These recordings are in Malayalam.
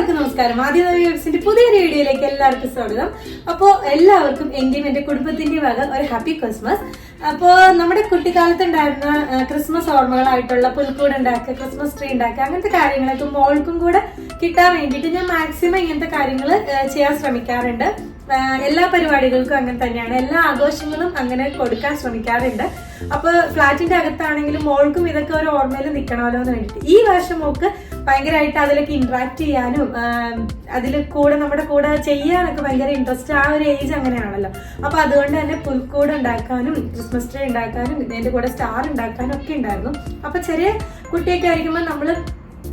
എല്ലാവർക്കും നമസ്കാരം. ആദ്യത്തെ പുതിയൊരു വീഡിയോയിലേക്ക് എല്ലാവർക്കും സ്വാഗതം. അപ്പോൾ എല്ലാവർക്കും എന്റെയും എന്റെ കുടുംബത്തിന്റെ വക ഒരു ഹാപ്പി ക്രിസ്മസ്. അപ്പോൾ നമ്മുടെ കുട്ടിക്കാലത്ത് ഉണ്ടായിരുന്ന ക്രിസ്മസ് ഓർമ്മകളായിട്ടുള്ള പുൽക്കൂട് ഉണ്ടാക്കുക, ക്രിസ്മസ് ട്രീ ഉണ്ടാക്കുക, അങ്ങനത്തെ കാര്യങ്ങളൊക്കെ മോൾക്കും കൂടെ കിട്ടാൻ വേണ്ടിയിട്ട് ഞാൻ മാക്സിമം ഇങ്ങനത്തെ കാര്യങ്ങൾ ചെയ്യാൻ ശ്രമിക്കാറുണ്ട്. എല്ലാ പരിപാടികൾക്കും അങ്ങനെ തന്നെയാണ്, എല്ലാ ആഘോഷങ്ങളും അങ്ങനെ കൊടുക്കാൻ ശ്രമിക്കാറുണ്ട്. അപ്പൊ ഫ്ലാറ്റിന്റെ അകത്താണെങ്കിലും മോൾക്കും ഇതൊക്കെ ഒരു ഓർമ്മയിൽ നിൽക്കണമല്ലോ എന്ന് വേണ്ടിയിട്ട് ഈ വർഷം മോൾക്ക് ഭയങ്കരമായിട്ട് അതിലൊക്കെ ഇന്ററാക്ട് ചെയ്യാനും അതിൽ കൂടെ നമ്മുടെ കൂടെ ചെയ്യാനൊക്കെ ഭയങ്കര ഇൻട്രസ്റ്റ്. ആ ഒരു ഏജ് അങ്ങനെയാണല്ലോ. അപ്പൊ അതുകൊണ്ട് തന്നെ പുൽക്കൂട് ഉണ്ടാക്കാനും ക്രിസ്മസ് ട്രീ ഉണ്ടാക്കാനും ഇതിന്റെ കൂടെ സ്റ്റാർ ഉണ്ടാക്കാനും ഒക്കെ ഉണ്ടായിരുന്നു. അപ്പൊ ചെറിയ കുട്ടിയൊക്കെ ആയിരിക്കുമ്പോൾ നമ്മള്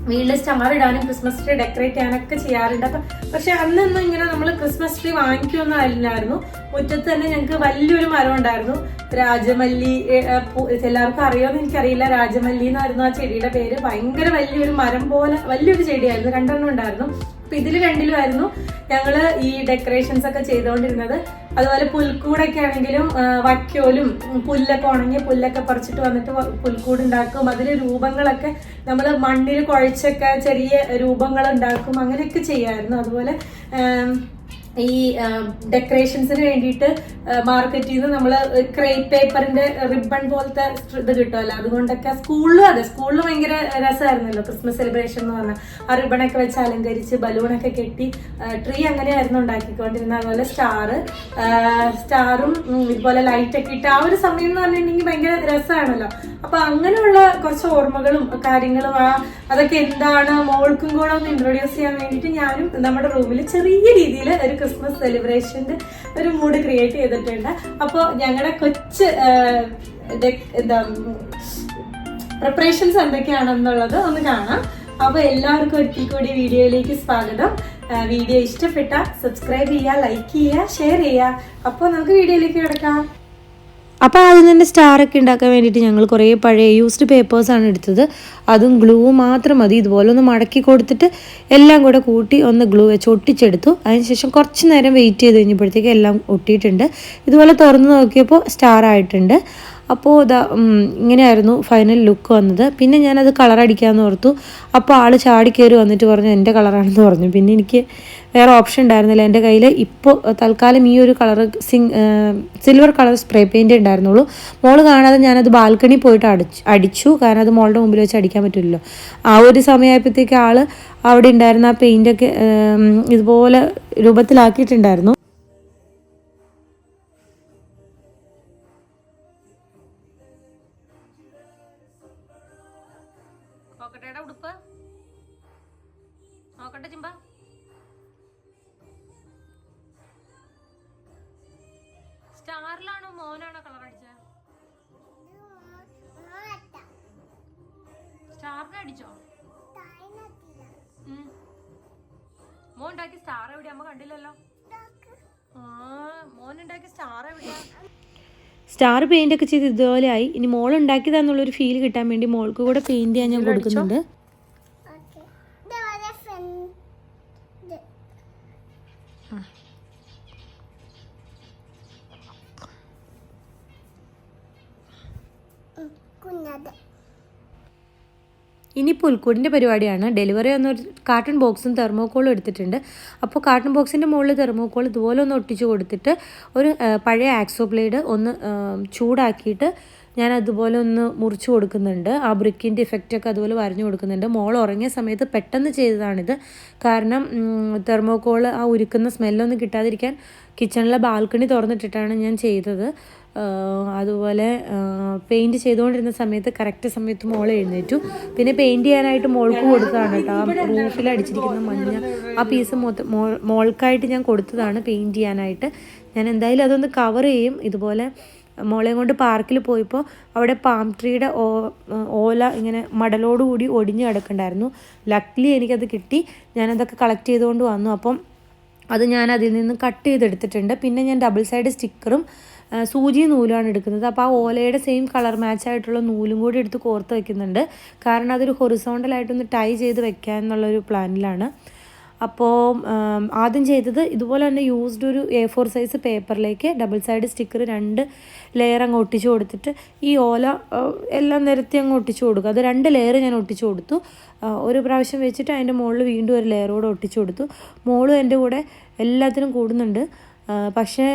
വീട്ടിൽ സ്റ്റാർ ഇടാനും ക്രിസ്മസ് ട്രീ ഡെക്കറേറ്റ് ചെയ്യാനൊക്കെ ചെയ്യാറുണ്ട്. പക്ഷെ അന്നൊന്നും ഇങ്ങനെ നമ്മൾ ക്രിസ്മസ് ട്രീ വാങ്ങിക്കൊന്നും അല്ലായിരുന്നു. മുറ്റത്ത് തന്നെ ഞങ്ങൾക്ക് വലിയൊരു മരം ഉണ്ടായിരുന്നു, രാജമല്ലി. എല്ലാവർക്കും അറിയുമെന്ന് എനിക്കറിയില്ല, രാജമല്ലി എന്നായിരുന്നു ആ ചെടിയുടെ പേര്. ഭയങ്കര വലിയൊരു മരം പോലെ വലിയൊരു ചെടിയായിരുന്നു, 2 ഉണ്ടായിരുന്നു. അപ്പൊ ഇതിൽ 2 ഞങ്ങള് ഈ ഡെക്കറേഷൻസ് ഒക്കെ ചെയ്തുകൊണ്ടിരുന്നത്. അതുപോലെ പുൽക്കൂടൊക്കെ ആണെങ്കിലും വൈക്കോലും പുല്ലൊക്കെ ഉണങ്ങിയ പുല്ലൊക്കെ പറിച്ചിട്ട് വന്നിട്ട് പുൽക്കൂട് ഉണ്ടാക്കും. അതിൽ രൂപങ്ങളൊക്കെ നമ്മൾ മണ്ണിൽ കുഴച്ചൊക്കെ ചെറിയ രൂപങ്ങൾ ഉണ്ടാക്കും, അങ്ങനെയൊക്കെ ചെയ്യായിരുന്നു. അതുപോലെ ഈ ഡെക്കറേഷൻസിന് വേണ്ടിയിട്ട് മാർക്കറ്റിൽ നിന്ന് നമ്മൾ ക്രേപ്പ് പേപ്പറിന്റെ റിബൺ പോലത്തെ ഇത് കിട്ടുമല്ലോ, അതുകൊണ്ടൊക്കെ സ്കൂളിൽ ഭയങ്കര രസമായിരുന്നല്ലോ ക്രിസ്മസ് സെലിബ്രേഷൻ എന്ന് പറഞ്ഞാൽ. ആ റിബണൊക്കെ വെച്ച് അലങ്കരിച്ച് ബലൂണൊക്കെ കെട്ടി ട്രീ അങ്ങനെയായിരുന്നു ഉണ്ടാക്കിക്കൊണ്ടിരുന്നത്. അതുപോലെ സ്റ്റാറും ഇതുപോലെ ലൈറ്റ് ഒക്കെ ഇട്ട് ആ ഒരു സമയം എന്ന് പറഞ്ഞിട്ടുണ്ടെങ്കിൽ ഭയങ്കര രസമാണല്ലോ. അപ്പൊ അങ്ങനെയുള്ള കുറച്ച് ഓർമ്മകളും കാര്യങ്ങളും അതൊക്കെ എന്താണ് മോൾക്കും കൂടെ ഒന്ന് ഇൻട്രൊഡ്യൂസ് ചെയ്യാൻ വേണ്ടിയിട്ട് ഞാനും നമ്മുടെ റൂമിൽ ചെറിയ രീതിയിൽ ഒരു ക്രിസ്മസ് സെലിബ്രേഷന്റെ ഒരു മൂഡ് ക്രിയേറ്റ് ചെയ്തിട്ടുണ്ട്. അപ്പോൾ ഞങ്ങളുടെ കൊച്ച് പ്രിപ്പറേഷൻസ് എന്തൊക്കെയാണെന്നുള്ളത് ഒന്ന് കാണാം. അപ്പൊ എല്ലാവർക്കും ഒരിക്കൽ കൂടി വീഡിയോയിലേക്ക് സ്വാഗതം. വീഡിയോ ഇഷ്ടപ്പെട്ട സബ്സ്ക്രൈബ് ചെയ്യുക, ലൈക്ക് ചെയ്യുക, ഷെയർ ചെയ്യുക. അപ്പോൾ നമുക്ക് വീഡിയോയിലേക്ക് കിടക്കാം. അപ്പോൾ ആദ്യം തന്നെ സ്റ്റാറൊക്കെ ഉണ്ടാക്കാൻ വേണ്ടിയിട്ട് ഞങ്ങൾ കുറേ പഴയ യൂസ്ഡ് പേപ്പേഴ്സാണ് എടുത്തത്. അതും ഗ്ലൂ മാത്രം മതി. ഇതുപോലെ ഒന്ന് മടക്കി കൊടുത്തിട്ട് എല്ലാം കൂടെ കൂട്ടി ഒന്ന് ഗ്ലൂ വെച്ച് ഒട്ടിച്ചെടുത്തു. അതിനുശേഷം കുറച്ച് നേരം വെയിറ്റ് ചെയ്ത് കഴിഞ്ഞപ്പോഴത്തേക്ക് എല്ലാം ഒട്ടിയിട്ടുണ്ട്. ഇതുപോലെ തുറന്ന് നോക്കിയപ്പോൾ സ്റ്റാർ ആയിട്ടുണ്ട്. അപ്പോൾ ഇങ്ങനെയായിരുന്നു ഫൈനൽ ലുക്ക് വന്നത്. പിന്നെ ഞാനത് കളർ അടിക്കാമെന്ന് ഓർത്തു. അപ്പോൾ ആൾ ചാടി കയറി വന്നിട്ട് പറഞ്ഞു എൻ്റെ കളറാണെന്ന് പറഞ്ഞു. പിന്നെ എനിക്ക് വേറെ ഓപ്ഷൻ ഉണ്ടായിരുന്നില്ല. എൻ്റെ കയ്യിൽ ഇപ്പോൾ തൽക്കാലം ഈ ഒരു colour silver colour spray paint ഉണ്ടായിരുന്നുള്ളൂ. മോള് കാണാതെ ഞാനത് ബാൽക്കണി പോയിട്ട് അടിച്ചു. കാരണം അത് മോളുടെ മുമ്പിൽ വെച്ച് അടിക്കാൻ പറ്റില്ലല്ലോ. ആ ഒരു സമയമായപ്പോഴത്തേക്ക് ആൾ അവിടെ ഉണ്ടായിരുന്ന ആ പെയിൻറ്റൊക്കെ ഇതുപോലെ രൂപത്തിലാക്കിയിട്ടുണ്ടായിരുന്നു. ഉടുപ്പ് നോക്കട്ടെ ചിമ്പ. സ്റ്റാറിലാണോ മോനാണോ കളർ അടിച്ചത്? സ്റ്റാറിനെ അടിച്ചോ? മോൻ ഉണ്ടാക്കി സ്റ്റാർ എവിടെയാ? അമ്മ കണ്ടില്ലല്ലോ. മോൻ ഉണ്ടാക്കി സ്റ്റാർ എവിടെയാ? സ്റ്റാർ പെയിൻ്റ് ഒക്കെ ചെയ്ത് ഇതുപോലെ ആയി. ഇനി മോൾ ഉണ്ടാക്കിയതാന്നുള്ളൊരു ഫീൽ കിട്ടാൻ വേണ്ടി മോൾക്ക് കൂടെ പെയിൻറ് ചെയ്യാൻ ഞാൻ കൊടുക്കുന്നുണ്ട്. ഇനി പുൽക്കൂടിൻ്റെ പരിപാടിയാണ്. ഡെലിവറി വന്നൊരു കാർട്ടൺ ബോക്സും തെർമോക്കോളും എടുത്തിട്ടുണ്ട്. അപ്പോൾ കാർട്ടൺ ബോക്സിൻ്റെ മുകളിൽ തെർമോക്കോൾ ഇതുപോലെ ഒന്ന് ഒട്ടിച്ച് കൊടുത്തിട്ട് ഒരു പഴയ ആക്സോ ബ്ലേഡ് ഒന്ന് ചൂടാക്കിയിട്ട് ഞാൻ അതുപോലെ ഒന്ന് മുറിച്ച് കൊടുക്കുന്നുണ്ട്. ആ ബ്രിക്കിൻ്റെ ഇഫക്റ്റൊക്കെ അതുപോലെ വരഞ്ഞു കൊടുക്കുന്നുണ്ട്. മോൾ ഉറങ്ങിയ സമയത്ത് പെട്ടെന്ന് ചെയ്തതാണിത്. കാരണം തെർമോക്കോൾ ആ ഉരുക്കുന്ന സ്മെല്ലൊന്നും കിട്ടാതിരിക്കാൻ കിച്ചണിലെ ബാൽക്കണി തുറന്നിട്ടിട്ടാണ് ഞാൻ ചെയ്തത്. അതുപോലെ പെയിൻറ്റ് ചെയ്തുകൊണ്ടിരുന്ന സമയത്ത് കറക്റ്റ് സമയത്ത് മോൾ എഴുന്നേറ്റു. പിന്നെ പെയിൻറ്റ് ചെയ്യാനായിട്ട് മോൾക്ക് കൊടുത്തതാണ് കേട്ടോ. ആ റൂഫിൽ അടിച്ചിരിക്കുന്ന മഞ്ഞ ആ പീസ് മോൾക്കായിട്ട് ഞാൻ കൊടുത്തതാണ് പെയിൻറ്റ് ചെയ്യാനായിട്ട്. ഞാൻ എന്തായാലും അതൊന്ന് കവർ ചെയ്യും. ഇതുപോലെ മോളെയും കൊണ്ട് പാർക്കിൽ പോയപ്പോൾ അവിടെ പാം ട്രീയുടെ ഓല ഇങ്ങനെ മടലോടുകൂടി ഒടിഞ്ഞ് കിടക്കുന്നുണ്ടായിരുന്നു. ലക്ലി എനിക്കത് കിട്ടി. ഞാനതൊക്കെ കളക്ട് ചെയ്തുകൊണ്ട് വന്നു. അപ്പം അത് ഞാൻ അതിൽ നിന്ന് കട്ട് ചെയ്തെടുത്തിട്ടുണ്ട്. പിന്നെ ഞാൻ ഡബിൾ സൈഡ് സ്റ്റിക്കറും സൂചി നൂലാണ് എടുക്കുന്നത്. അപ്പോൾ ആ ഓലയുടെ സെയിം കളർ മാച്ച് ആയിട്ടുള്ള നൂലും കൂടി എടുത്ത് കോർത്ത് വയ്ക്കുന്നുണ്ട്. കാരണം അതൊരു ഹൊറിസോണ്ടലായിട്ടൊന്ന് ടൈ ചെയ്ത് വെക്കാൻ എന്നുള്ളൊരു പ്ലാനിലാണ്. അപ്പോൾ ആദ്യം ചെയ്തത് ഇതുപോലെ തന്നെ യൂസ്ഡ് ഒരു A4 സൈസ് പേപ്പറിലേക്ക് ഡബിൾ സൈഡ് സ്റ്റിക്കർ 2 ലെയർ അങ്ങ് ഒട്ടിച്ചു കൊടുത്തിട്ട് ഈ ഓല എല്ലാം നിരത്തി അങ്ങ് ഒട്ടിച്ചു കൊടുക്കുക. അത് 2 ലെയർ ഞാൻ ഒട്ടിച്ചു കൊടുത്തു. ഒരു പ്രാവശ്യം വെച്ചിട്ട് അതിൻ്റെ മുകളിൽ വീണ്ടും ഒരു ലെയർ കൂടെ ഒട്ടിച്ചു കൊടുത്തു. മോളും എൻ്റെ കൂടെ എല്ലാത്തിനും കൂടുന്നുണ്ട്. പക്ഷേ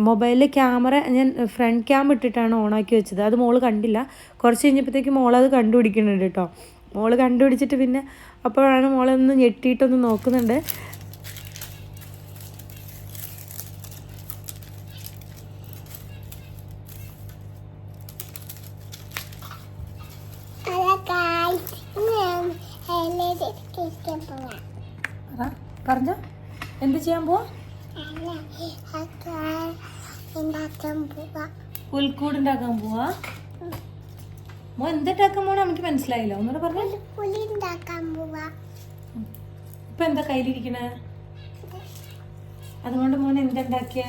മൊബൈലിൽ ക്യാമറ ഞാൻ ഫ്രണ്ട് ക്യാം ഇട്ടിട്ടാണ് ഓണാക്കി വെച്ചത്. അത് മോള് കണ്ടില്ല. കുറച്ച് കഴിഞ്ഞപ്പോഴത്തേക്ക് മോളത് കണ്ടുപിടിക്കുന്നുണ്ട് കേട്ടോ. മോള് കണ്ടുപിടിച്ചിട്ട് പിന്നെ അപ്പോഴാണ് മോളൊന്ന് ഞെട്ടിയിട്ടൊന്ന് നോക്കുന്നുണ്ട്. പറഞ്ഞോ, എന്ത് ചെയ്യാൻ പോവാ? പുൽക്കൂടുണ്ടാക്കാൻ പോവാ. മോ എന്തിട്ടാക്കാൻ പോണോ നമുക്ക് മനസ്സിലായില്ല, ഒന്നുകൂടെ പറഞ്ഞു. ഇപ്പൊ എന്താ കയ്യിലിരിക്കണേ? അതുകൊണ്ട് മോൻ എന്തുണ്ടാക്കിയ?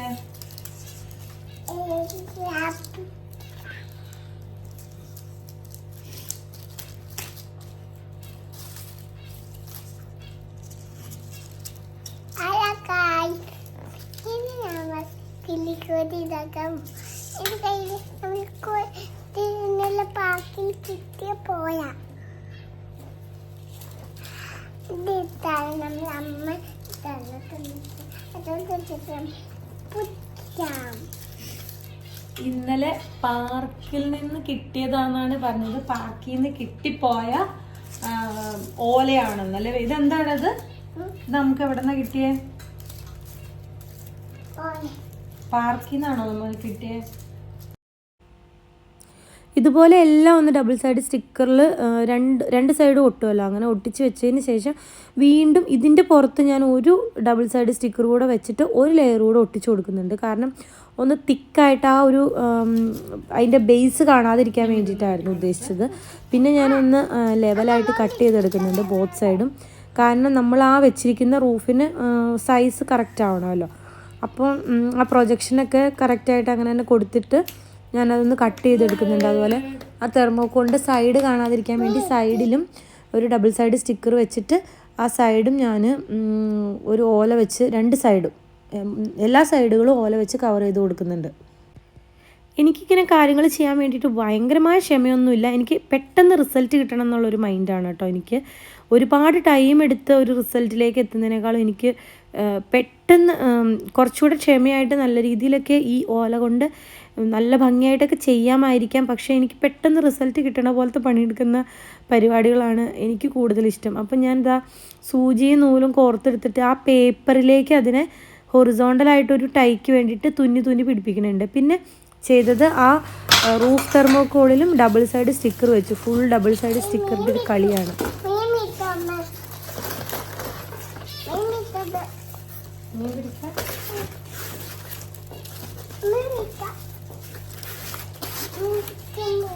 ഇന്നലെ പാർക്കിൽ നിന്ന് കിട്ടിയതാണെന്നാണ് പറഞ്ഞത്. പാർക്കിൽ നിന്ന് കിട്ടിപ്പോയ ഓലയാണെന്നല്ലേ. ഇതെന്താണത്? ഇത് നമുക്ക് എവിടെ നിന്നാ കിട്ടിയേ? പാർക്കിൽ നിന്നാണോ നമ്മൾ കിട്ടിയത്? ഇതുപോലെ എല്ലാം ഒന്ന് ഡബിൾ സൈഡ് സ്റ്റിക്കറിൽ രണ്ട് സൈഡും ഒട്ടുമല്ലോ. അങ്ങനെ ഒട്ടിച്ച് വെച്ചതിന് ശേഷം വീണ്ടും ഇതിൻ്റെ പുറത്ത് ഞാൻ ഒരു ഡബിൾ സൈഡ് സ്റ്റിക്കർ കൂടെ വെച്ചിട്ട് ഒരു ലെയർ കൂടെ ഒട്ടിച്ച് കൊടുക്കുന്നുണ്ട്. കാരണം ഒന്ന് തിക്കായിട്ട് ആ ഒരു അതിൻ്റെ ബേസ് കാണാതിരിക്കാൻ വേണ്ടിയിട്ടായിരുന്നു ഉദ്ദേശിച്ചത്. പിന്നെ ഞാനൊന്ന് ലെവലായിട്ട് കട്ട് ചെയ്തെടുക്കുന്നുണ്ട് ബോത്ത് സൈഡും. കാരണം നമ്മൾ ആ വെച്ചിരിക്കുന്ന റൂഫിന് സൈസ് കറക്റ്റ് ആവണമല്ലോ. അപ്പോൾ ആ പ്രൊജക്ഷനൊക്കെ കറക്റ്റായിട്ട് അങ്ങനെ തന്നെ കൊടുത്തിട്ട് ഞാനതൊന്ന് കട്ട് ചെയ്തെടുക്കുന്നുണ്ട്. അതുപോലെ ആ തെർമോക്കോളിൻ്റെ സൈഡ് കാണാതിരിക്കാൻ വേണ്ടി സൈഡിലും ഒരു ഡബിൾ സൈഡ് സ്റ്റിക്കർ വെച്ചിട്ട് ആ സൈഡും ഞാൻ ഒരു ഓല വെച്ച് 2 സൈഡും എല്ലാ സൈഡുകളും ഓല വെച്ച് കവർ ചെയ്ത് കൊടുക്കുന്നുണ്ട്. എനിക്കിങ്ങനെ കാര്യങ്ങൾ ചെയ്യാൻ വേണ്ടിയിട്ട് ഭയങ്കരമായ ക്ഷമയൊന്നുമില്ല. എനിക്ക് പെട്ടെന്ന് റിസൾട്ട് കിട്ടണം എന്നുള്ളൊരു മൈൻഡാണ് കേട്ടോ. എനിക്ക് ഒരുപാട് ടൈം എടുത്ത് ഒരു റിസൾട്ടിലേക്ക് എത്തുന്നതിനേക്കാളും എനിക്ക് പെട്ടെന്ന് കുറച്ചുകൂടെ ക്ഷമയായിട്ട് നല്ല രീതിയിലൊക്കെ ഈ ഓല കൊണ്ട് നല്ല ഭംഗിയായിട്ടൊക്കെ ചെയ്യാമായിരിക്കാം. പക്ഷേ എനിക്ക് പെട്ടെന്ന് റിസൾട്ട് കിട്ടണ പോലത്തെ പണിയെടുക്കുന്ന പരിപാടികളാണ് എനിക്ക് കൂടുതലിഷ്ടം. അപ്പം ഞാൻ ഇതാ സൂചിയും നൂലും കോർത്തെടുത്തിട്ട് ആ പേപ്പറിലേക്ക് അതിനെ ഹൊറിസോണ്ടലായിട്ടൊരു ടൈക്ക് വേണ്ടിയിട്ട് തുന്നി പിടിപ്പിക്കുന്നുണ്ട്. പിന്നെ ചെയ്തത് ആ റൂഫ് തെർമോക്കോളിലും ഡബിൾ സൈഡ് സ്റ്റിക്കർ വെച്ചു. ഫുൾ ഡബിൾ സൈഡ് സ്റ്റിക്കറിൻ്റെ ഒരു കളിയാണ്.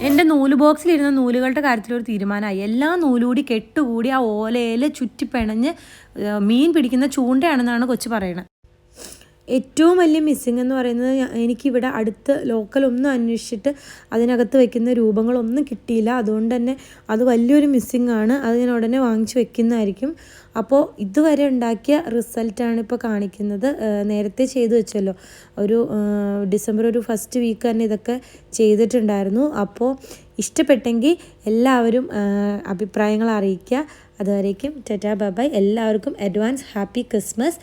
എൻ്റെ നൂല് ബോക്സിലിരുന്ന നൂലുകളുടെ കാര്യത്തിലൊരു തീരുമാനമായി. എല്ലാ നൂലുകൂടി കെട്ടുകൂടി ആ ഓലയിൽ ചുറ്റിപ്പിണഞ്ഞ് മീൻ പിടിക്കുന്ന ചൂണ്ടയാണെന്നാണ് കൊച്ചു പറയണത്. ഏറ്റവും വലിയ മിസ്സിങ് എന്ന് പറയുന്നത് എനിക്കിവിടെ അടുത്ത് ലോക്കലൊന്നും അന്വേഷിച്ചിട്ട് അതിനകത്ത് വയ്ക്കുന്ന രൂപങ്ങളൊന്നും കിട്ടിയില്ല. അതുകൊണ്ട് തന്നെ അത് വലിയൊരു മിസ്സിങ് ആണ്. അത് ഞാൻ ഉടനെ വാങ്ങിച്ച് വെക്കുന്നതായിരിക്കും. അപ്പോൾ ഇതുവരെ ഉണ്ടാക്കിയ റിസൾട്ടാണ് ഇപ്പോൾ കാണിക്കുന്നത്. നേരത്തെ ചെയ്തു വെച്ചല്ലോ, ഒരു ഡിസംബർ ഒരു ഫസ്റ്റ് വീക്ക് തന്നെ ഇതൊക്കെ ചെയ്തിട്ടുണ്ടായിരുന്നു. അപ്പോൾ ഇഷ്ടപ്പെട്ടെങ്കിൽ എല്ലാവരും അഭിപ്രായങ്ങൾ അറിയിക്കുക. അതുവരേക്കും ടാറ്റാ ബൈ ബൈ. എല്ലാവർക്കും അഡ്വാൻസ് ഹാപ്പി ക്രിസ്മസ്.